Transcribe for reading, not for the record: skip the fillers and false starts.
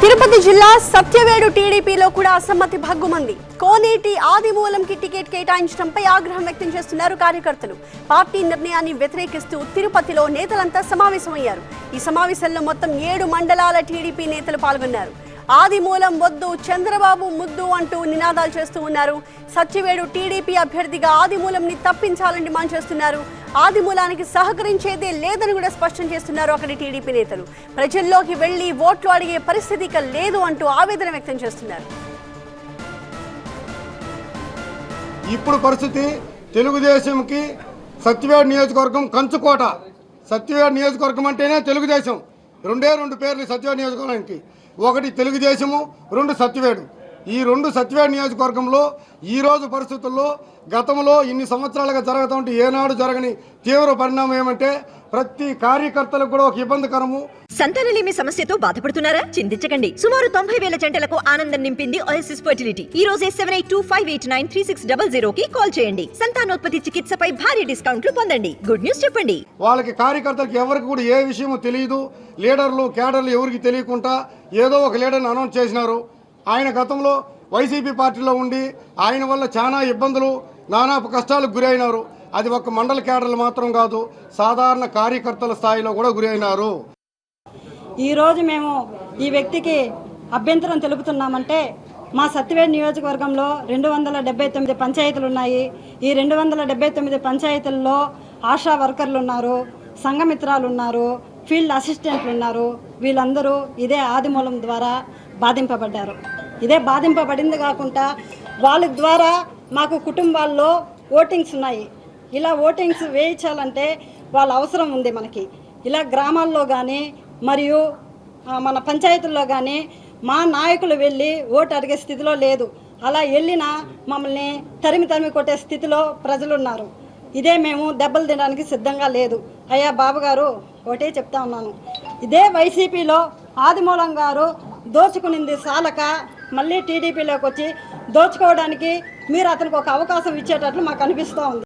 తిరుపతి జిల్లా సత్యవేడు టీడీపీలో కూడా అసమ్మతి భగ్గుమంది. కోనేటి ఆదిమూలంకి టికెట్ కేటాయించడంపై ఆగ్రహం వ్యక్తం చేస్తున్నారు కార్యకర్తలు. పార్టీ నిర్ణయాన్ని వ్యతిరేకిస్తూ తిరుపతిలో నేతలంతా సమావేశమయ్యారు. ఈ సమావేశంలో మొత్తం 7 మండలాల టీడీపీ నేతలు పాల్గొన్నారు. ఆదిమూలం వద్దు, చంద్రబాబు ముద్దు అంటూ నినాదాలు చేస్తూ ఉన్నారు. సత్యవేడు టీడీపీ అభ్యర్థిగా ఆదిమూలంని తప్పించాలని డిమాండ్ చేస్తున్నారు. ఆదిమూలానికి సహకరించేదే లేదని కూడా స్పష్టం చేస్తున్నారు అక్కడి టీడీపీ నేతలు. ప్రజల్లోకి వెళ్లి ఓట్లు అడిగే పరిస్థితి ఇక లేదు అంటూ ఆవేదన వ్యక్తం చేస్తున్నారు. ఇప్పుడు పరిస్థితి తెలుగుదేశంకి సత్యవేడు నియోజకవర్గం కంచుకోట. సత్యవేడు నియోజకవర్గం అంటేనే తెలుగుదేశం. రెండు పేర్లు సత్యవేడు నియోజకవర్గానికి. ఒకటి తెలుగుదేశము, 2 సత్యవేడు. ఈ 2 సత్యవేడు నియోజకవర్గంలో ఈరోజు పరిస్థితుల్లో గతంలో ఇన్ని సంవత్సరాలుగా జరుగుతుంటే ఏనాడు జరగని తీవ్ర పరిణామం ఏమంటే ప్రతి కార్యకర్తలకు కూడా ఒక ఇబ్బందికరము. సంతానలేమి సమస్యతో బాధపడుతున్నారా? చింతించకండి. సుమారు 90,000 జంటలకు ఆనందం నింపింది ఓఎస్ఎస్ ఫర్టిలిటీ. ఈ రోజే 7825893600 కి కాల్ చేయండి. సంతానోత్పత్తి చికిత్సపై భారీ డిస్కౌంట్లు పొందండి. గుడ్ న్యూస్ చెప్పండి. వాళ్ళకి కార్యకర్తలకు ఎవరికి కూడా ఏ విషయమో తెలియదు. లీడర్లు క్యాడర్లు ఎవరికి తెలియకుండా ఏదో ఒక లీడర్ని అనౌన్స్ చేసినారు. ఆయన గతంలో వైసీపీ పార్టీలో ఉండి ఆయన వల్ల చాలా ఇబ్బందులు, నానా కష్టాలకు గురి అయినారు. అది ఒక మండల క్యాడర్లు మాత్రం కాదు, సాధారణ కార్యకర్తల స్థాయిలో కూడా గురి అయినారు. ఈరోజు మేము ఈ వ్యక్తికి అభ్యంతరం తెలుపుతున్నామంటే మా సత్యవేడు నియోజకవర్గంలో 279 పంచాయతీలు ఉన్నాయి. ఈ 279 పంచాయతీల్లో ఆశా వర్కర్లు ఉన్నారు, సంఘమిత్రాలు ఉన్నారు, ఫీల్డ్ అసిస్టెంట్లు ఉన్నారు. వీళ్ళందరూ ఇదే ఆదిమూలం ద్వారా బాధింపబడ్డారు. ఇదే బాధింపబడింది కాకుండా వాళ్ళ ద్వారా మాకు కుటుంబాల్లో ఓటింగ్స్ ఉన్నాయి. ఇలా ఓటింగ్స్ వేయించాలంటే వాళ్ళ అవసరం ఉంది మనకి. ఇలా గ్రామాల్లో కానీ మరియు మన పంచాయతీల్లో కానీ మా నాయకులు వెళ్ళి ఓటు అడిగే స్థితిలో లేదు. అలా వెళ్ళినా మమ్మల్ని తరిమి కొట్టే స్థితిలో ప్రజలు ఉన్నారు. ఇదే మేము దెబ్బలు తినడానికి సిద్ధంగా లేదు. అయ్యా బాబు గారు, ఒకటే చెప్తా ఉన్నాను, ఇదే వైసీపీలో ఆదిమూలం గారు దోచుకునింది సాలక మళ్ళీ టీడీపీలోకి వచ్చి దోచుకోవడానికి మీరు అతనికి ఒక అవకాశం ఇచ్చేటట్లు మాకు అనిపిస్తూ ఉంది.